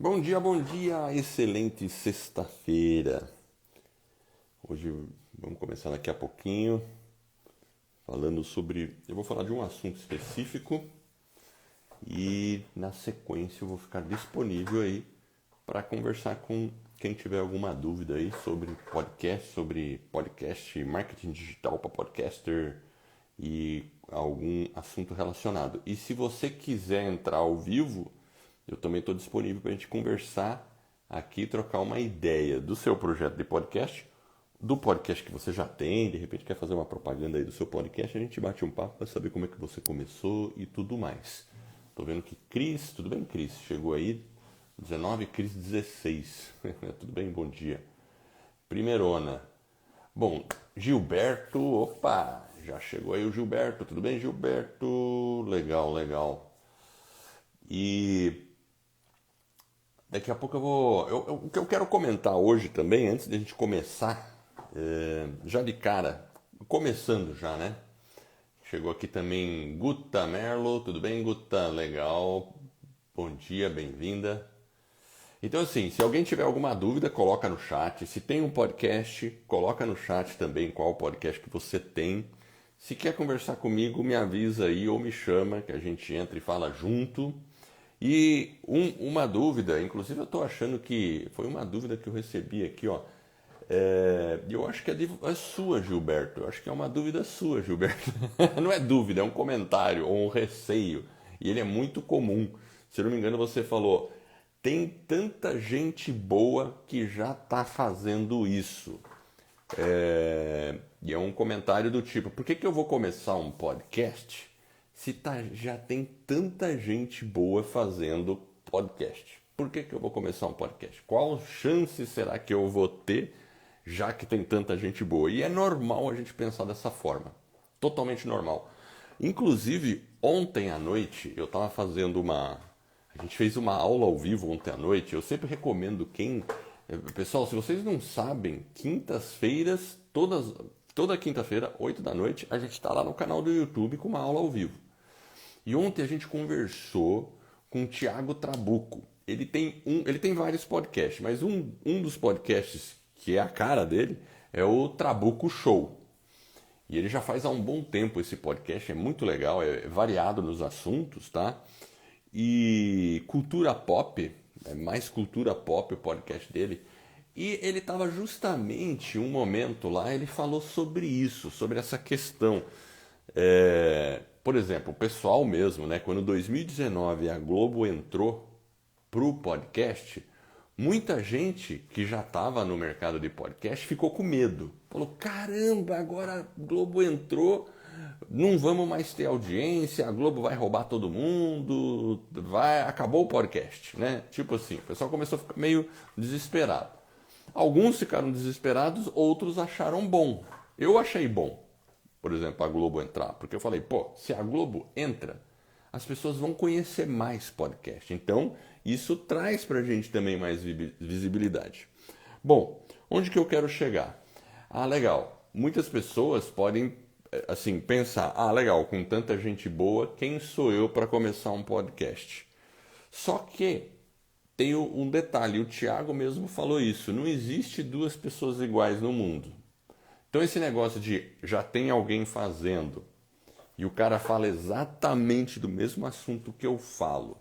Bom dia, excelente sexta-feira. Hoje vamos começar daqui a pouquinho falando sobre. Eu vou falar de um assunto específico e na sequência eu vou ficar disponível aí para conversar com quem tiver alguma dúvida aí sobre podcast, marketing digital para podcaster e algum assunto relacionado. E se você quiser entrar ao vivo, eu também estou disponível para a gente conversar aqui, trocar uma ideia do seu projeto de podcast, do podcast que você já tem, de repente quer fazer uma propaganda aí do seu podcast, a gente bate um papo para saber como é que você começou e tudo mais. Estou vendo que Cris, tudo bem, Cris? Chegou aí, 19, Cris 16. Tudo bem? Bom dia. Primeirona. Bom, Gilberto, opa, já chegou aí o Gilberto, tudo bem, Gilberto? Legal, legal. E daqui a pouco eu vou. O que eu quero comentar hoje também, antes de a gente começar, já de cara, começando já, né? Chegou aqui também Guta Merlo, tudo bem, Guta? Legal. Bom dia, bem-vinda. Então, assim, se alguém tiver alguma dúvida, coloca no chat. Se tem um podcast, coloca no chat também qual podcast que você tem. Se quer conversar comigo, me avisa aí ou me chama, que a gente entra e fala junto. E uma dúvida, inclusive eu estou achando que foi uma dúvida que eu recebi aqui, ó. Eu acho que é sua, Gilberto. Eu acho que é uma dúvida sua, Gilberto. Não é dúvida, é um comentário ou um receio. E ele é muito comum. Se eu não me engano, você falou: tem tanta gente boa que já está fazendo isso. E é um comentário do tipo: por que eu vou começar um podcast se já tem tanta gente boa fazendo podcast? Por que eu vou começar um podcast? Qual chance será que eu vou ter, já que tem tanta gente boa? E é normal a gente pensar dessa forma. Totalmente normal. Inclusive, ontem à noite, eu estava fazendo uma. A gente fez uma aula ao vivo ontem à noite. Eu sempre recomendo quem. Pessoal, se vocês não sabem, quintas-feiras, toda quinta-feira, 8 da noite, a gente está lá no canal do YouTube com uma aula ao vivo. E ontem a gente conversou com o Thiago Trabuco. Ele tem vários podcasts, mas um dos podcasts que é a cara dele é o Trabuco Show. E ele já faz há um bom tempo esse podcast, é muito legal, é variado nos assuntos, tá? E cultura pop, é mais cultura pop o podcast dele. E ele estava justamente um momento lá, ele falou sobre isso, sobre essa questão. Por exemplo, o pessoal mesmo, né? Quando em 2019 a Globo entrou pro podcast, muita gente que já estava no mercado de podcast ficou com medo. Falou: caramba, agora a Globo entrou, não vamos mais ter audiência, a Globo vai roubar todo mundo, acabou o podcast, né? Tipo assim, o pessoal começou a ficar meio desesperado. Alguns ficaram desesperados, outros acharam bom. Eu achei bom, por exemplo, a Globo entrar, porque eu falei: pô, se a Globo entra, as pessoas vão conhecer mais podcast. Então, isso traz pra gente também mais visibilidade. Bom, onde que eu quero chegar? Ah, legal. Muitas pessoas podem, assim, pensar: ah, legal, com tanta gente boa, quem sou eu para começar um podcast? Só que tem um detalhe, o Thiago mesmo falou isso: não existe duas pessoas iguais no mundo. Então esse negócio de já tem alguém fazendo e o cara fala exatamente do mesmo assunto que eu falo,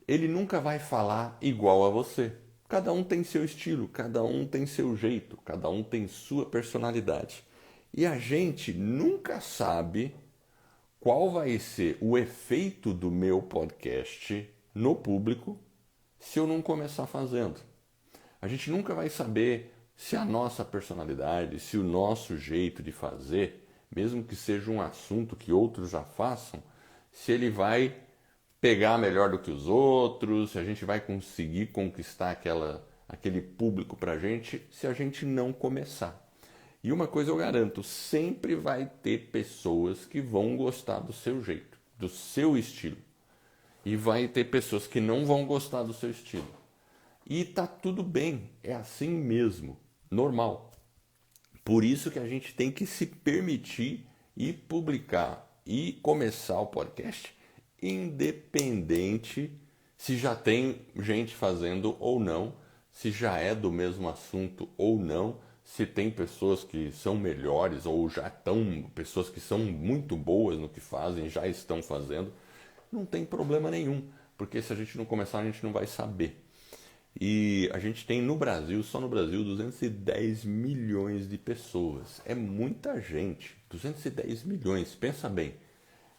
ele nunca vai falar igual a você. Cada um tem seu estilo, cada um tem seu jeito, cada um tem sua personalidade. E a gente nunca sabe qual vai ser o efeito do meu podcast no público se eu não começar fazendo. A gente nunca vai saber se a nossa personalidade, se o nosso jeito de fazer, mesmo que seja um assunto que outros já façam, se ele vai pegar melhor do que os outros, se a gente vai conseguir conquistar aquele público pra gente, se a gente não começar. E uma coisa eu garanto, sempre vai ter pessoas que vão gostar do seu jeito, do seu estilo. E vai ter pessoas que não vão gostar do seu estilo. E tá tudo bem, é assim mesmo, normal. Por isso que a gente tem que se permitir e publicar e começar o podcast independente se já tem gente fazendo ou não, se já é do mesmo assunto ou não, se tem pessoas que são melhores ou já estão, pessoas que são muito boas no que fazem, já estão fazendo, não tem problema nenhum, porque se a gente não começar, a gente não vai saber. E a gente tem no Brasil, só no Brasil, 210 milhões de pessoas. É muita gente. 210 milhões, pensa bem.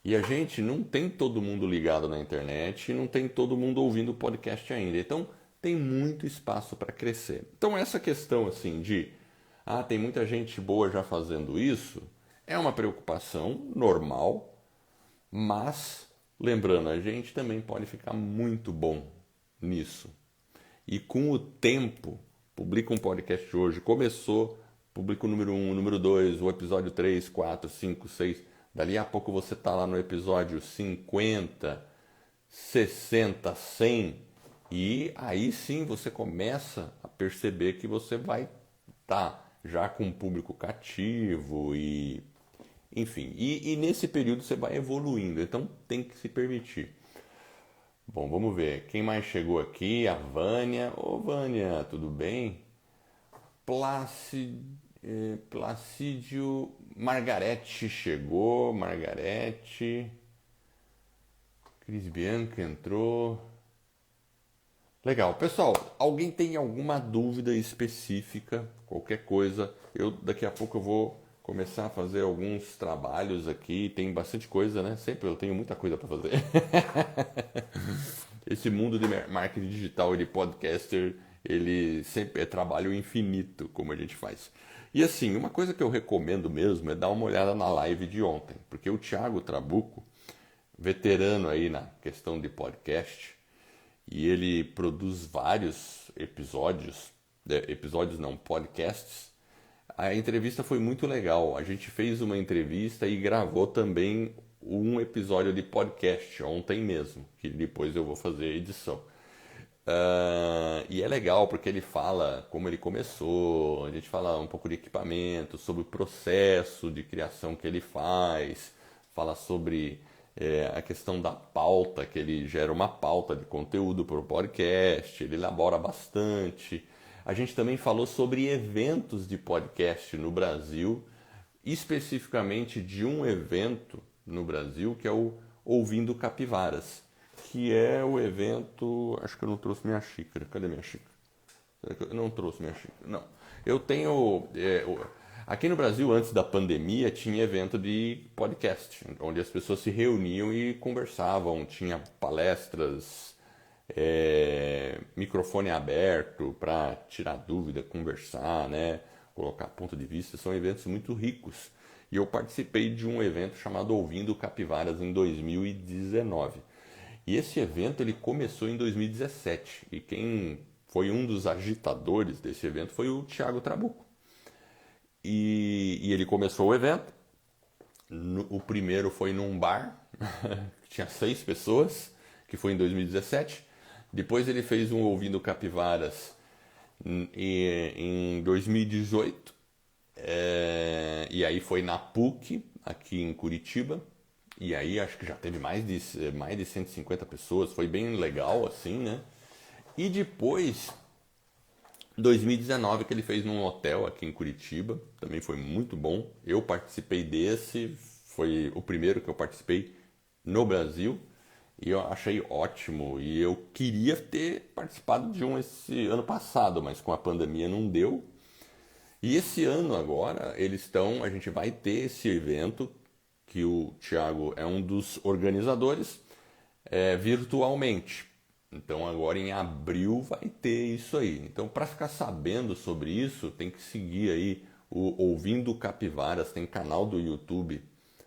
E a gente não tem todo mundo ligado na internet e não tem todo mundo ouvindo o podcast ainda. Então tem muito espaço para crescer. Então essa questão assim de tem muita gente boa já fazendo isso, é uma preocupação normal, mas lembrando, a gente também pode ficar muito bom nisso. E com o tempo, publica um podcast hoje, começou, publica o número 1, o número 2, o episódio 3, 4, 5, 6. Dali a pouco você está lá no episódio 50, 60, 100. E aí sim você começa a perceber que você vai estar já com um público cativo e enfim. E nesse período você vai evoluindo, então tem que se permitir. Bom, vamos ver. Quem mais chegou aqui? A Vânia. Ô, Vânia, tudo bem? Placídio Margarete chegou. Margarete. Cris Bianca entrou. Legal. Pessoal, alguém tem alguma dúvida específica? Qualquer coisa. Daqui a pouco eu vou começar a fazer alguns trabalhos aqui. Tem bastante coisa, né? Sempre eu tenho muita coisa para fazer. Esse mundo de marketing digital e de podcaster, ele sempre é trabalho infinito, como a gente faz. E assim, uma coisa que eu recomendo mesmo é dar uma olhada na live de ontem, porque o Thiago Trabuco, veterano aí na questão de podcast, e ele produz vários podcasts. A entrevista foi muito legal. A gente fez uma entrevista e gravou também um episódio de podcast ontem mesmo, que depois eu vou fazer a edição. E é legal porque ele fala como ele começou, a gente fala um pouco de equipamento, sobre o processo de criação que ele faz, fala sobre a questão da pauta, que ele gera uma pauta de conteúdo para o podcast, ele elabora bastante. A gente também falou sobre eventos de podcast no Brasil, especificamente de um evento no Brasil que é o Ouvindo Capivaras, que é o evento... Acho que eu não trouxe minha xícara. Cadê minha xícara? Eu não trouxe minha xícara. Não. Eu tenho... Aqui no Brasil, antes da pandemia, tinha evento de podcast, onde as pessoas se reuniam e conversavam. Tinha palestras, microfone aberto para tirar dúvida, conversar, né? Colocar ponto de vista. São eventos muito ricos. E eu participei de um evento chamado Ouvindo Capivaras em 2019. E esse evento ele começou em 2017. E quem foi um dos agitadores desse evento foi o Thiago Trabuco. E ele começou o evento. O primeiro foi num bar, que tinha 6 pessoas, que foi em 2017. Depois ele fez um Ouvindo Capivaras em 2018. E aí foi na PUC, aqui em Curitiba. E aí acho que já teve mais de 150 pessoas. Foi bem legal assim, né? E depois, 2019, que ele fez num hotel aqui em Curitiba. Também foi muito bom. Eu participei desse. Foi o primeiro que eu participei no Brasil. E eu achei ótimo. E eu queria ter participado de um esse ano passado, mas com a pandemia não deu. E esse ano agora, a gente vai ter esse evento, que o Thiago é um dos organizadores, virtualmente. Então agora em abril vai ter isso aí. Então para ficar sabendo sobre isso, tem que seguir aí o Ouvindo Capivaras, tem canal do YouTube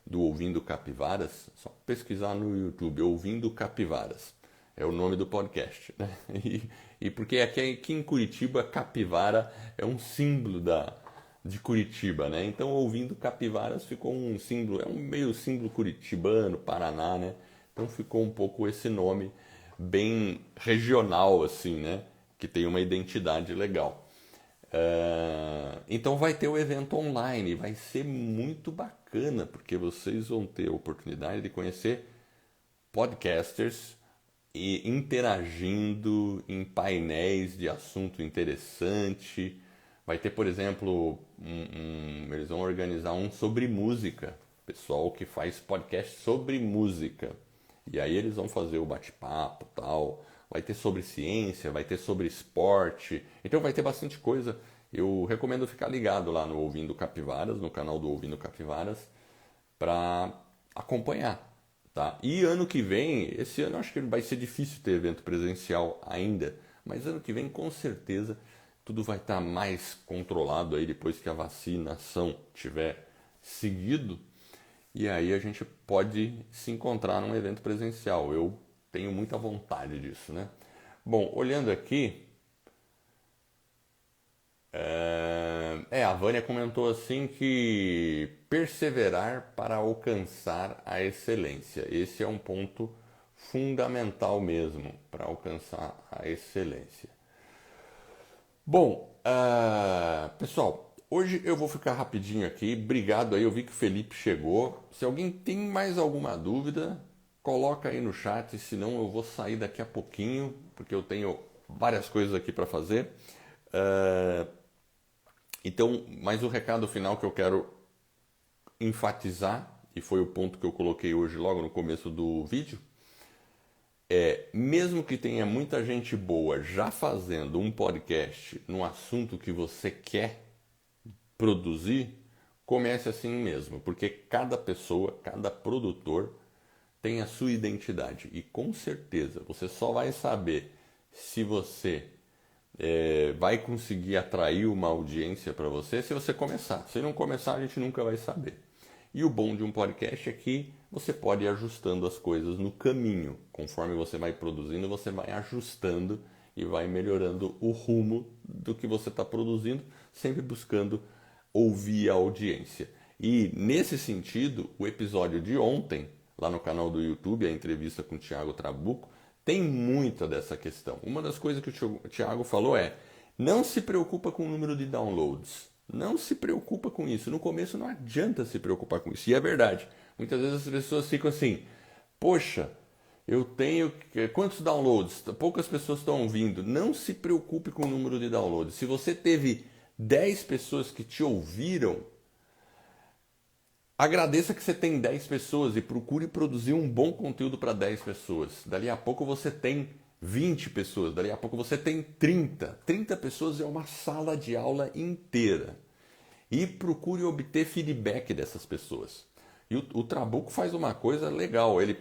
do Ouvindo Capivaras, só pesquisar no YouTube, Ouvindo Capivaras. É o nome do podcast, né? E porque aqui em Curitiba, capivara é um símbolo de Curitiba, né? Então, Ouvindo Capivaras ficou um símbolo, é um meio símbolo curitibano, Paraná, né? Então ficou um pouco esse nome bem regional, assim, né? Que tem uma identidade legal. Então vai ter o evento online, vai ser muito bacana, porque vocês vão ter a oportunidade de conhecer podcasters e interagindo em painéis de assunto interessante. Vai ter, por exemplo, eles vão organizar um sobre música, pessoal que faz podcast sobre música. E aí eles vão fazer o bate-papo e tal. Vai ter sobre ciência, vai ter sobre esporte. Então vai ter bastante coisa. Eu recomendo ficar ligado lá no Ouvindo Capivaras, no canal do Ouvindo Capivaras, para acompanhar. Tá? E ano que vem, esse ano acho que vai ser difícil ter evento presencial ainda, mas ano que vem com certeza tudo vai estar mais controlado aí depois que a vacinação tiver seguido, e aí a gente pode se encontrar num evento presencial. Eu tenho muita vontade disso, né? Bom, olhando aqui, a Vânia comentou assim que perseverar para alcançar a excelência. Esse é um ponto fundamental mesmo para alcançar a excelência. Bom, pessoal, hoje eu vou ficar rapidinho aqui. Obrigado aí, eu vi que o Felipe chegou. Se alguém tem mais alguma dúvida, coloca aí no chat, senão eu vou sair daqui a pouquinho, porque eu tenho várias coisas aqui para fazer. Então, mas o recado final que eu quero enfatizar, e foi o ponto que eu coloquei hoje logo no começo do vídeo, mesmo que tenha muita gente boa já fazendo um podcast no assunto que você quer produzir, comece assim mesmo, porque cada pessoa, cada produtor tem a sua identidade, e com certeza você só vai saber se você vai conseguir atrair uma audiência para você se você começar. Se não começar, a gente nunca vai saber. E o bom de um podcast é que você pode ir ajustando as coisas no caminho. Conforme você vai produzindo, você vai ajustando e vai melhorando o rumo do que você está produzindo, sempre buscando ouvir a audiência. E nesse sentido, o episódio de ontem, lá no canal do YouTube, a entrevista com o Thiago Trabuco, tem muita dessa questão. Uma das coisas que o Thiago falou não se preocupa com o número de downloads. Não se preocupa com isso. No começo não adianta se preocupar com isso. E é verdade. Muitas vezes as pessoas ficam assim, poxa, eu tenho quantos downloads? Poucas pessoas estão ouvindo. Não se preocupe com o número de downloads. Se você teve 10 pessoas que te ouviram, agradeça que você tem 10 pessoas e procure produzir um bom conteúdo para 10 pessoas. Dali a pouco você tem 20 pessoas, dali a pouco você tem 30. 30 pessoas é uma sala de aula inteira. E procure obter feedback dessas pessoas. E o Trabuco faz uma coisa legal, ele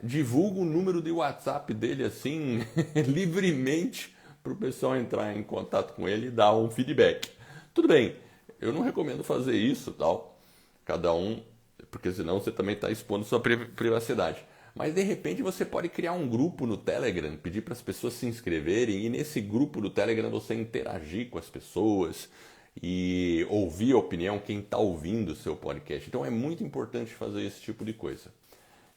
divulga o número de WhatsApp dele assim, livremente, para o pessoal entrar em contato com ele e dar um feedback. Tudo bem, eu não recomendo fazer isso, tal. Cada um, porque senão você também está expondo sua privacidade. Mas de repente você pode criar um grupo no Telegram, pedir para as pessoas se inscreverem e nesse grupo do Telegram você interagir com as pessoas e ouvir a opinião, quem está ouvindo o seu podcast. Então é muito importante fazer esse tipo de coisa.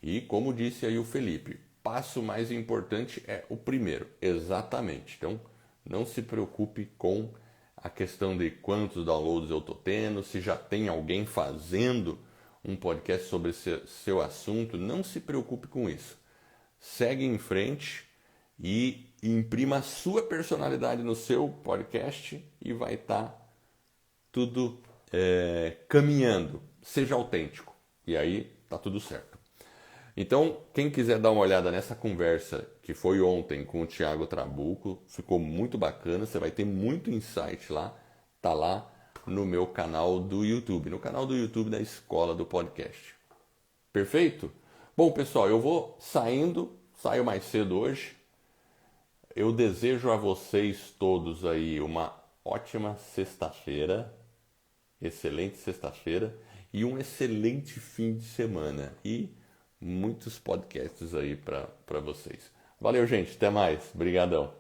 E como disse aí o Felipe, passo mais importante é o primeiro, exatamente. Então não se preocupe com a questão de quantos downloads eu estou tendo, se já tem alguém fazendo um podcast sobre seu assunto, não se preocupe com isso. Segue em frente e imprima a sua personalidade no seu podcast e vai estar tudo caminhando. Seja autêntico e aí tá tudo certo. Então, quem quiser dar uma olhada nessa conversa que foi ontem com o Thiago Trabuco, ficou muito bacana, você vai ter muito insight lá, tá lá no meu canal do YouTube, no canal do YouTube da Escola do Podcast. Perfeito? Bom, pessoal, eu vou saio mais cedo hoje. Eu desejo a vocês todos aí uma ótima sexta-feira, excelente sexta-feira e um excelente fim de semana. E muitos podcasts aí para vocês. Valeu, gente. Até mais. Obrigadão.